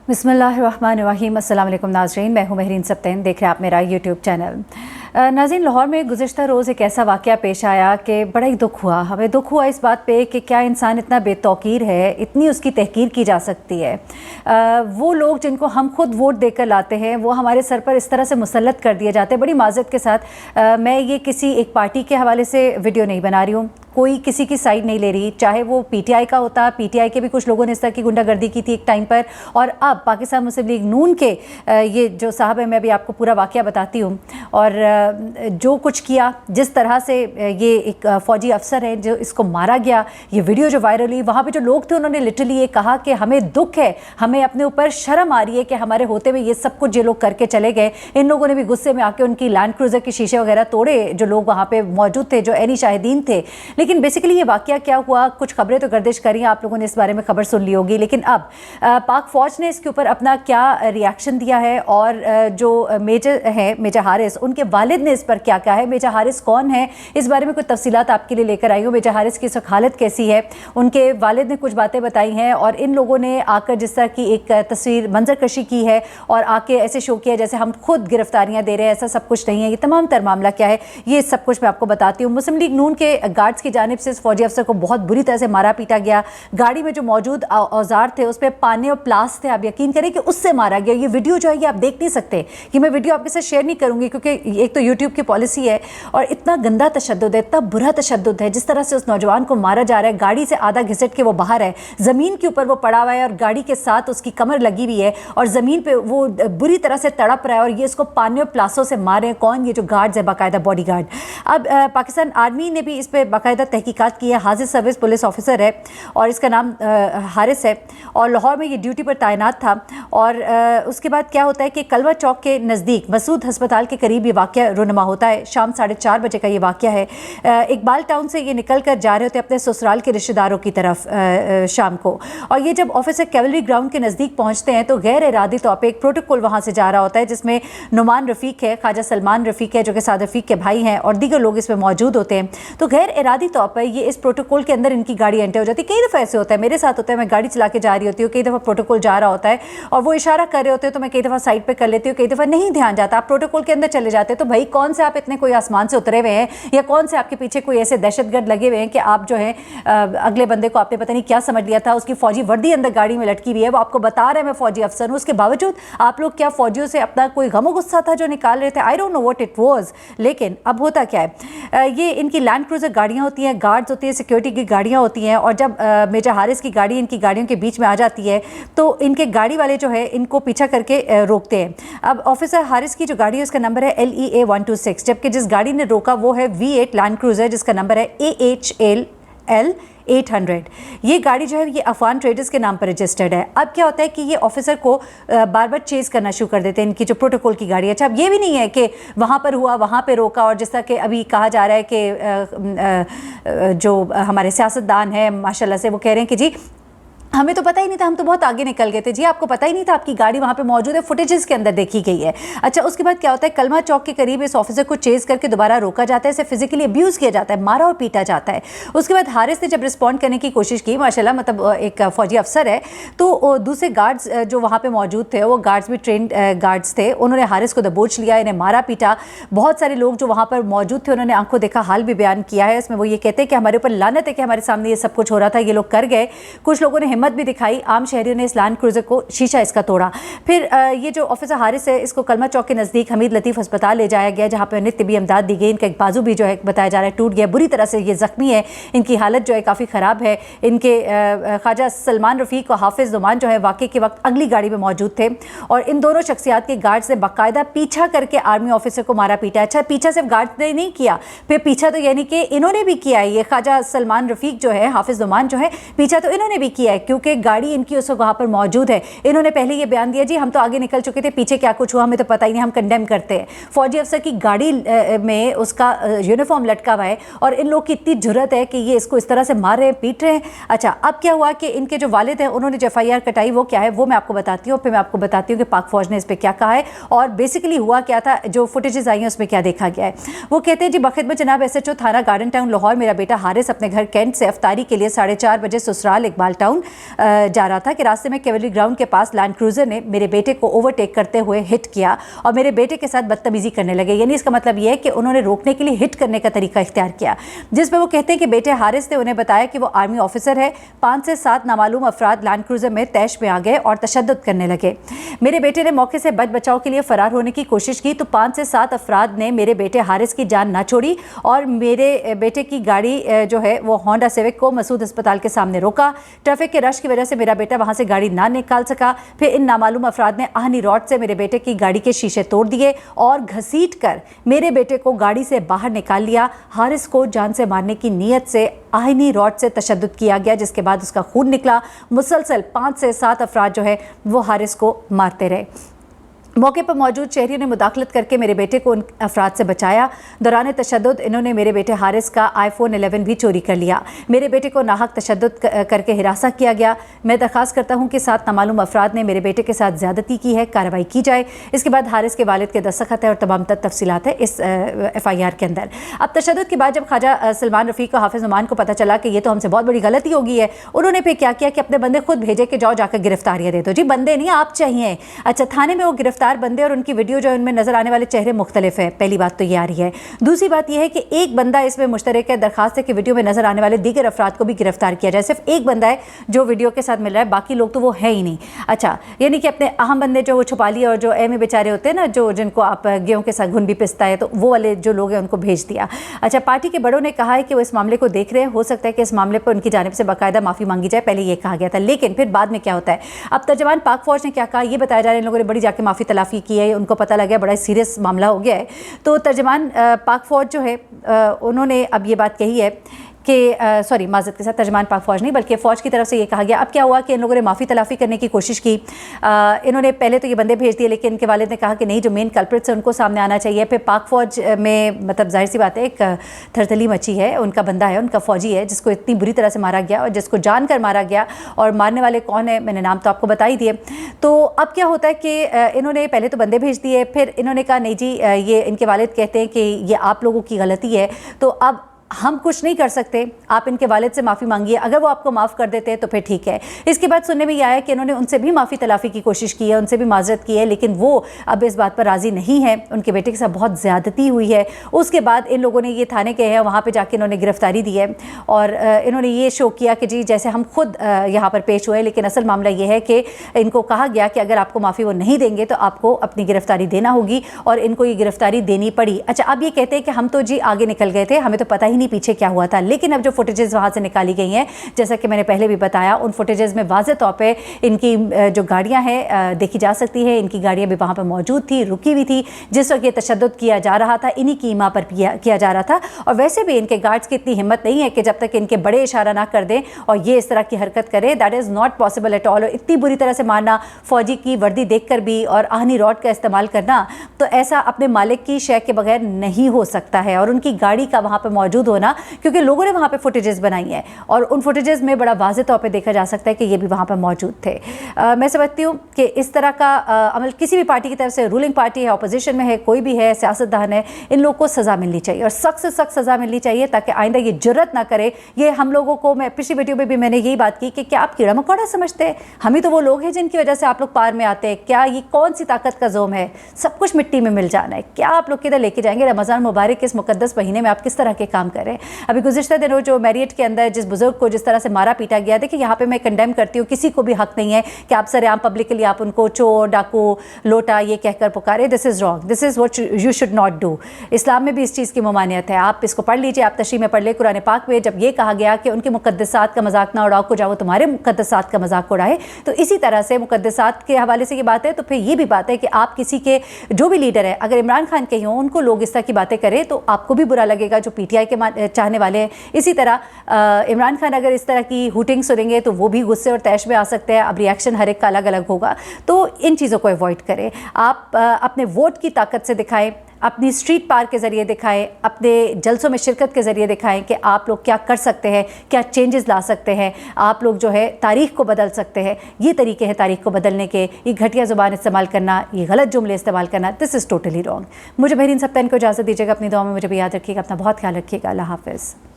बिस्मिल्लाहिर्रहमानिर्रहीम। अस्सलाम वालेकुम नाज़रीन, मैं हूँ महरीन सब्तैन, देख रहे हैं आप मेरा यूट्यूब चैनल। नाज़रीन, लाहौर में गुज़िश्ता रोज़ एक ऐसा वाक़या पेश आया कि बड़ा ही दुख हुआ। हमें दुख हुआ इस बात पे कि क्या इंसान इतना बेतौकीर है, इतनी उसकी तहकीर की जा सकती है। वो लोग जिनको हम खुद वोट देकर लाते हैं वो हमारे सर पर इस तरह से मुसल्लत कर दिए जाते हैं। बड़ी माज़रत के साथ मैं ये किसी एक पार्टी के हवाले से वीडियो नहीं बना रही हूँ, कोई किसी की साइड नहीं ले रही, चाहे वो पीटीआई का होता। पीटीआई के भी कुछ लोगों ने इस तरह की गुंडागर्दी की थी एक टाइम पर, और अब पाकिस्तान मुस्लिम लीग नून के ये जो साहब है, मैं भी आपको पूरा वाक़या बताती हूँ। और जो कुछ किया, जिस तरह से ये एक फ़ौजी अफसर है जो इसको मारा गया, ये वीडियो जो वायरल हुई, वहाँ पे जो लोग थे उन्होंने लिटरली ये कहा कि हमें दुख है, हमें अपने ऊपर शर्म आ रही है कि हमारे होते हुए ये सब कुछ ये लोग करके चले गए। इन लोगों ने भी गुस्से में आके उनकी लैंड क्रूज़र के शीशे वगैरह तोड़े, जो लोग वहाँ पे मौजूद थे, जो ऐनी शाहिदीन थे। लेकिन बेसिकली ये वाक़या क्या हुआ, कुछ खबरें तो गर्दिश करी, आप लोगों ने इस बारे में खबर सुन ली होगी, लेकिन अब पाक फ़ौज ने इसके ऊपर अपना क्या रिएक्शन दिया है, और जो मेजर है मेजर हारिस, उनके वालिद ने इस पर क्या कहा है। मेजर हारिस कौन है, इस बारे में कुछ तफसीलात आपके लिए लेकर आई हूँ। मेजर हारिस की इस वक्त हालत कैसी है, उनके वालिद ने कुछ बातें बताई हैं, और इन लोगों ने आकर जिस तरह की एक तस्वीर मंजर कशी की है और आके ऐसे शो किया जैसे हम खुद गिरफ्तारियाँ दे रहे हैं। ऐसा सब कुछ नहीं है। ये तमाम तर मामला क्या है, ये सब कुछ मैं आपको बताती हूँ। मुस्लिम लीग नून के गार्ड्स की जानिब से इस फौजी अफसर को बहुत बुरी तरह से मारा पीटा गया। गाड़ी में जो मौजूद औजार थे उस पर पाने और प्लास थे, आप यकीन करें कि उससे मारा गया। ये वीडियो जो है ये आप देख नहीं सकते, कि मैं वीडियो आपके साथ शेयर नहीं करूँगी, क्योंकि एक तो यूट्यूब की पॉलिसी है, और इतना गंदा तशद्दुद है, इतना बुरा तशद्दुद है, जिस तरह से उस नौजवान को मारा जा रहा है। गाड़ी से आधा घिसट के वो बाहर है, ज़मीन के ऊपर वो पड़ा हुआ है, और गाड़ी के साथ उसकी कमर लगी हुई है, और ज़मीन पे वो बुरी तरह से तड़प रहा है, और ये इसको पाने और प्लासों से मारे। कौन? ये जो गार्ड्स है, बाकायदा बॉडी गार्ड। अब पाकिस्तान आर्मी ने भी इस पर बाकायदा तहकीकात की है। हाजिर सर्विस पुलिस ऑफिसर है, और इसका नाम हारिस है, और लाहौर में ये ड्यूटी पर तैनात था। और उसके बाद क्या होता है कि कलवा चौक के नज़दीक मसूद हस्पताल के करीब ये वाक़या रुनमा होता है। शाम 4:30 बजे का ये वाक़या है। इकबाल टाउन से ये निकल कर जा रहे होते अपने ससुराल के रिश्तेदारों की तरफ शाम को, और ये जब ऑफिसर कैवलरी ग्राउंड के नज़दीक पहुँचते हैं तो गैर इरादी तौर पर एक प्रोटोकॉल वहाँ से जा रहा होता है, जिसमें नुमान रफ़ीक है, ख्वाजा सलमान रफ़ीक है जो कि साद रफ़ीक के भाई हैं, और दीगर लोग इसमें मौजूद होते हैं। तो गैर इरादी तौर पर ये इस प्रोटोकॉल के अंदर इनकी गाड़ी एंटर हो जाती है। कई दफ़ा ऐसे होता है, मेरे साथ होता है, मैं गाड़ी चला के जा रही होती हूँ, कई दफ़ा प्रोटोकॉल जा रहा होता है और वो इशारा कर रहे होते हैं, तो मैं कई दफ़ा साइड पे कर लेती हूँ, कई दफ़ा नहीं ध्यान जाता, आप प्रोटोकॉल के अंदर चले जाते हैं। तो भाई कौन से आप इतने कोई आसमान से उतरे हुए हैं, या कौन से आपके पीछे कोई ऐसे दहशतगर्द लगे हुए हैं कि आप जो है अगले बंदे को आपने पता नहीं क्या समझ लिया था, उसकी फौजी वर्दी अंदर गाड़ी में लटकी हुई है, वो आपको बता रहा है मैं फौजी अफसर हूँ, उसके बावजूद आप लोग क्या फौजियों से अपना कोई गम गुस्सा था जो निकाल रहे थे। I don't know what it was. लेकिन अब होता क्या है, ये इनकी लैंड क्रूजर गाड़ियाँ होती हैं, गार्ड्स होती है, सिक्योरिटी की गाड़ियाँ होती हैं, और जब मेजर हारिस की गाड़ी इनकी गाड़ियों के बीच में आ जाती है तो इनके गाड़ी वाले जो है इनको पीछा करके रोकते हैं। अब ऑफिसर हारिस की जो गाड़ी है उसका नंबर है LEA 126, जबकि जिस गाड़ी ने रोका वो है V8 लैंड क्रूजर जिसका नंबर है AHL 800। ये गाड़ी जो है ये अफगान ट्रेडर्स के नाम पर रजिस्टर्ड है। अब क्या होता है कि ये ऑफिसर को बार बार चेज़ करना शुरू कर देते हैं, इनकी जो प्रोटोकॉल की गाड़ी है। अच्छा, अब ये भी नहीं है कि वहाँ पर हुआ वहाँ पे रोका, और जिस तरह के अभी कहा जा रहा है कि जो हमारे सियासतदान हैं माशाल्लाह से वो कह रहे हैं कि जी हमें तो पता ही नहीं था, हम तो बहुत आगे निकल गए थे। जी आपको पता ही नहीं था, आपकी गाड़ी वहाँ पे मौजूद है, फुटेजेस के अंदर देखी गई है। अच्छा, उसके बाद क्या होता है, कलमा चौक के करीब इस ऑफिसर को चेज़ करके दोबारा रोका जाता है, इसे फिजिकली अब्यूज़ किया जाता है, मारा और पीटा जाता है। उसके बाद हारिस ने जब रिस्पॉन्ड करने की कोशिश की, माशाल्लाह मतलब एक फ़ौजी अफसर है, तो दूसरे गार्ड्स जो वहाँ पर मौजूद थे, वो गार्ड्स भी ट्रेंड गार्ड्स थे, उन्होंने हारिस को दबोच लिया, इन्हें मारा पीटा। बहुत सारे लोग जो वहाँ पर मौजूद थे उन्होंने आंखों देखा हाल भी बयान किया है। इसमें वो ये कहते हैं कि हमारे ऊपर लानत है कि हमारे सामने ये सब कुछ हो रहा था, ये लोग कर गए। कुछ लोगों ने हिम्मत भी दिखाई, आम शहरियों ने इस लैंड क्रूज़र को शीशा इसका तोड़ा। फिर ये जो ऑफिसर हारिस है इसको कलमा चौक के नज़दीक हमीद लतीफ़ अस्पताल ले जाया गया, जहाँ पर उन्हें तिब्बी इमदाद दी गई। इनका एक बाजू भी जो है बताया जा रहा है टूट गया, बुरी तरह से ये ज़ख्मी है, इनकी हालत जो है काफ़ी ख़राब है। इनके ख्वाजा सलमान रफ़ीक और हाफिज़ नुमान जो है वाक़े के वक्त अगली गाड़ी में मौजूद थे, और इन दोनों शख्सियात के गार्ड्स ने बाकायदा पीछा करके आर्मी ऑफिसर को मारा पीटा। अच्छा, पीछा सिर्फ गार्ड्स ने नहीं किया, फिर पीछा तो यानी कि इन्होंने भी किया है। ये ख्वाजा सलमान रफ़ीक जो है, हाफिज़ नुमान जो है, पीछा तो इन्होंने भी किया है, क्योंकि गाड़ी इनकी उस वहाँ पर मौजूद है। इन्होंने पहले ये बयान दिया, जी हम तो आगे निकल चुके थे, पीछे क्या कुछ हुआ हमें तो पता ही नहीं, हम कंडेम करते हैं। फौजी अफसर की गाड़ी में उसका यूनिफॉर्म लटका हुआ है, और इन लोग की इतनी जुर्रत है कि ये इसको इस तरह से मार रहे हैं, पीट रहे हैं। अच्छा, अब क्या हुआ कि इनके जो वालिद हैं उन्होंने जो FIR कटाई, वो क्या है वो मैं आपको बताती हूँ, फिर मैं आपको बताती हूँ कि पाक फौज ने इस पर क्या कहा है, और बेसिकली हुआ क्या था, जो फुटेजेस आई हैं उसमें क्या देखा गया है। वो कहते हैं, जी बखिदमत जनाब SHO थाना गार्डन टाउन लाहौर, मेरा बेटा हारिस अपने घर कैंट से अफ्तारी के लिए 4:30 बजे ससुराल इकबाल टाउन जा रहा था कि रास्ते में कैवलरी ग्राउंड के पास लैंड क्रूजर ने मेरे बेटे को ओवरटेक करते हुए हिट किया और मेरे बेटे के साथ बदतमीजी करने लगे। यानी इसका मतलब ये है कि उन्होंने रोकने के लिए हिट करने का तरीका इख्तियार किया, जिसमें वो कहते हैं कि बेटे हारिस ने उन्हें बताया कि वो आर्मी ऑफिसर है। 5 से 7 नामालूम अफराद लैंड क्रूजर में तैश में आ गए और तशद्दुद करने लगे। मेरे बेटे ने मौके से बच बचाव के लिए फरार होने की कोशिश की तो 5 से 7 अफराद ने मेरे बेटे हारिस की जान ना छोड़ी और मेरे बेटे की गाड़ी जो है वो होंडा सिविक को मसूद अस्पताल के सामने रोका। ट्रैफिक के रश की वजह से मेरा बेटा वहां से गाड़ी ना निकाल सका। फिर इन नामालूम अफराद ने आहनी रॉड से मेरे बेटे की गाड़ी के शीशे तोड़ दिए और घसीट कर मेरे बेटे को गाड़ी से बाहर निकाल लिया। हारिस को जान से मारने की नीयत से आहनी रॉड से तशद्दुद किया गया, जिसके बाद उसका खून निकला। मुसलसल 5 से 7 अफराद जो है वो हारिस को मारते रहे। मौके पर मौजूद शहरियों ने मुदाखलत करके मेरे बेटे को उन अफराद से बचाया। दौरान तशद्दुद इन्होंने मेरे बेटे हारिस का iPhone 11 भी चोरी कर लिया। मेरे बेटे को नाहक तशद्दुद करके हिरासा किया गया। मैं दरख्वास्त करता हूँ कि 7 नामालूम अफराद ने मेरे बेटे के साथ ज़्यादती की है, कार्रवाई की जाए। इसके बाद हारिस के वालिद के दस्तखत है और तमाम तफसीलात है इस FIR के अंदर। अब तशद्दुद के बाद जब ख्वाजा सलमान रफ़ीक को हाफिज़ नुमान को पता चला कि ये तो हमसे बहुत बड़ी गलती हो गई है, उन्होंने फिर क्या किया कि अपने बंदे खुद भेजे कि जाओ जाकर गिरफ्तारियाँ दे दो। जी बंदे नहीं, आप चाहिए। अच्छा, थाने में वो गिरफ्तार बंदे और उनकी वीडियो जो उनमें नजर आने वाले चेहरे मुख्तलिफ है। पहली बात तो ये आ रही है। दूसरी बात यह है कि एक बंदा इसमें मुश्तरक है। दरखास्त है कि वीडियो में नजर आने वाले दीगर अफराद को भी गिरफ्तार किया जाए। सिर्फ एक बंदा है जो वीडियो के साथ मिल रहा है, बाकी लोग तो वो है ही नहीं। अच्छा, यानी कि अपने अहम बंदे जो वो छुपा लिए और जो में बेचारे होते हैं ना, जो जिनको आप गेहूं के साथ घुन भी पिसता है, तो वो वाले जो लोग हैं उनको भेज दिया। अच्छा, पार्टी के बड़ों ने कहा है कि वो इस मामले को देख रहे हैं। हो सकता है कि इस मामले पर उनकी जानिब से बाकायदा माफ़ी मांगी जाए। पहले ये कहा गया था, लेकिन फिर बाद में क्या होता है। अब तर्जमान पाक फौज ने क्या कहा, ये बताया जा रहा है इन लोगों ने बड़ी जाके माफ़ी तलाफ़ी की है, उनको पता लगा बड़ा सीरियस मामला हो गया है। तो तर्जमान पाक फौज जो है उन्होंने अब ये बात कही है कि सॉरी माजरत के साथ तर्जमान पाक फौज नहीं बल्कि फ़ौज की तरफ से ये कहा गया। अब क्या हुआ कि इन लोगों ने माफ़ी तलाफ़ी करने की कोशिश की। इन्होंने पहले तो ये बंदे भेज दिए, लेकिन इनके वालिद ने कहा कि नहीं, जो मेन कल्प्रिट्स हैं उनको सामने आना चाहिए। फिर पाक फौज में मतलब जाहिर सी बात है एक थरथली मची है। उनका बंदा है, उनका फ़ौजी है जिसको इतनी बुरी तरह से मारा गया और जिसको जान कर मारा गया, और मारने वाले कौन है मैंने नाम तो आपको बता ही दिए। तो अब क्या होता है कि इन्होंने पहले तो बंदे भेज दिए, फिर इन्होंने कहा नहीं जी, ये इनके वालिद कहते हैं कि ये आप लोगों की गलती है, तो अब हम कुछ नहीं कर सकते, आप इनके वालिद से माफ़ी मांगिए। अगर वो आपको माफ़ कर देते हैं तो फिर ठीक है। इसके बाद सुनने में ये आया कि इन्होंने उनसे भी माफ़ी तलाफ़ी की कोशिश की है, उनसे भी माजरत की है, लेकिन वो अब इस बात पर राज़ी नहीं है। उनके बेटे के साथ बहुत ज़्यादती हुई है। उसके बाद इन लोगों ने ये थाने गए हैं, वहाँ पर जाके इन्होंने गिरफ्तारी दी है और इन्होंने ये शो किया कि जी जैसे हम खुद यहाँ पर पेश हुए, लेकिन असल मामला ये है कि इनको कहा गया कि अगर आपको माफ़ी वो नहीं देंगे तो आपको अपनी गिरफ्तारी देना होगी, और इनको ये गिरफ्तारी देनी पड़ी। अच्छा, अब ये कहते हैं कि हम तो जी आगे निकल गए थे, हमें तो पता ही नहीं पीछे क्या हुआ था। लेकिन अब जो फुटेजेस वहां से निकाली गई हैं, जैसा कि मैंने पहले भी बताया, उन फुटेजेस में वाज़ेह तौर पे इनकी जो गाड़ियां हैं देखी जा सकती है। इनकी गाड़ियां भी वहां पर मौजूद थी, रुकी हुई थी, जिस वक्त ये तशद्दुद किया जा रहा था, इन्हीं की ईमा पर किया जा रहा था। और वैसे भी इनके गार्ड्स की इतनी हिम्मत नहीं है कि जब तक इनके बड़े इशारा ना कर दें और ये इस तरह की हरकत करे, that is not possible at all. और इतनी बुरी तरह से मारना, फौजी की वर्दी देख कर भी, और आहनी रॉड का इस्तेमाल करना, तो ऐसा अपने मालिक की शय के बगैर नहीं हो सकता है। और उनकी गाड़ी का वहाँ पर मौजूद होना, क्योंकि लोगों ने वहाँ पे फुटेजेस बनाई हैं और उन फुटेजेस में बड़ा वाज़ेह तौर पे देखा जा सकता है कि ये भी वहाँ पर मौजूद थे। मैं समझती हूँ कि इस तरह का अमल किसी भी पार्टी की तरफ से, रूलिंग पार्टी है, अपोजिशन में है, कोई भी है, सियासतदान है, इन लोगों को सज़ा मिलनी चाहिए और सख्त से सख्त सज़ा मिलनी चाहिए, ताकि आइंदा ये जुर्रत ना करे। ये हम लोगों को, मैं पिछली वीडियो में भी मैंने यही बात की कि क्या आप कीड़ा मकोड़ा समझते हैं? हम ही तो वो लोग हैं जिनकी वजह से आप लोग पार में आते हैं। क्या ये कौन सी ताकत का जोम है? सब कुछ मिट्टी में मिल जाना है। क्या आप लोग किधर लेके जाएंगे? रमज़ान मुबारक के इस मुकद्दस महीने में आप किस तरह के काम करें? अभी गुज़िश्ता दिनों जो मैरियट के अंदर जिस बुजुर्ग को जिस तरह से मारा पीटा गया, देखिए यहाँ पे मैं कंडेम करती हूँ, किसी को भी हक नहीं है कि आप सरेआम पब्लिकली आप उनको चोर, डाकू, लोटा ये कहकर पुकारे। This is wrong, this is what you should not do. इस्लाम में भी इस चीज़ की ममानियत है। आप इसको पढ़ लीजिए, आप तशरीह में पढ़ ले। कुरान पाक में जब ये कहा गया कि उनके मुकद्दसात का मजाक ना उड़ाओ, को जाओ तुम्हारे मुकद्दसात का मजाक उड़ाए, तो इसी तरह से मुकद्दसात के हवाले से ये बात है। तो फिर ये भी बात है कि आप किसी के जो भी लीडर है, अगर इमरान खान के ही हों, उनको लोग इस तरह की बातें करें तो आपको भी बुरा लगेगा, जो PTI के चाहने वाले हैं। इसी तरह इमरान खान अगर इस तरह की हुटिंग सुनेंगे तो वो भी गुस्से और तैश में आ सकते हैं। अब रिएक्शन हर एक का अलग अलग होगा, तो इन चीज़ों को अवॉइड करें। आप अपने वोट की ताकत से दिखाएं, अपनी स्ट्रीट पार के ज़रिए दिखाएं, अपने जलसों में शिरकत के ज़रिए दिखाएं कि आप लोग क्या कर सकते हैं, क्या चेंजेस ला सकते हैं। आप लोग जो है तारीख़ को बदल सकते हैं। ये तरीके हैं तारीख़ को बदलने के। ये घटिया ज़ुबान इस्तेमाल करना, ये गलत जुमले इस्तेमाल करना, दिस इज़ टोटली रॉन्ग। मुझे महरीन सप्तान को इजाज़त दीजिएगा। अपनी दुआ में मुझे भी याद रखिएगा। अपना बहुत ख्याल रखिएगा। अल्लाह हाफ़िज़।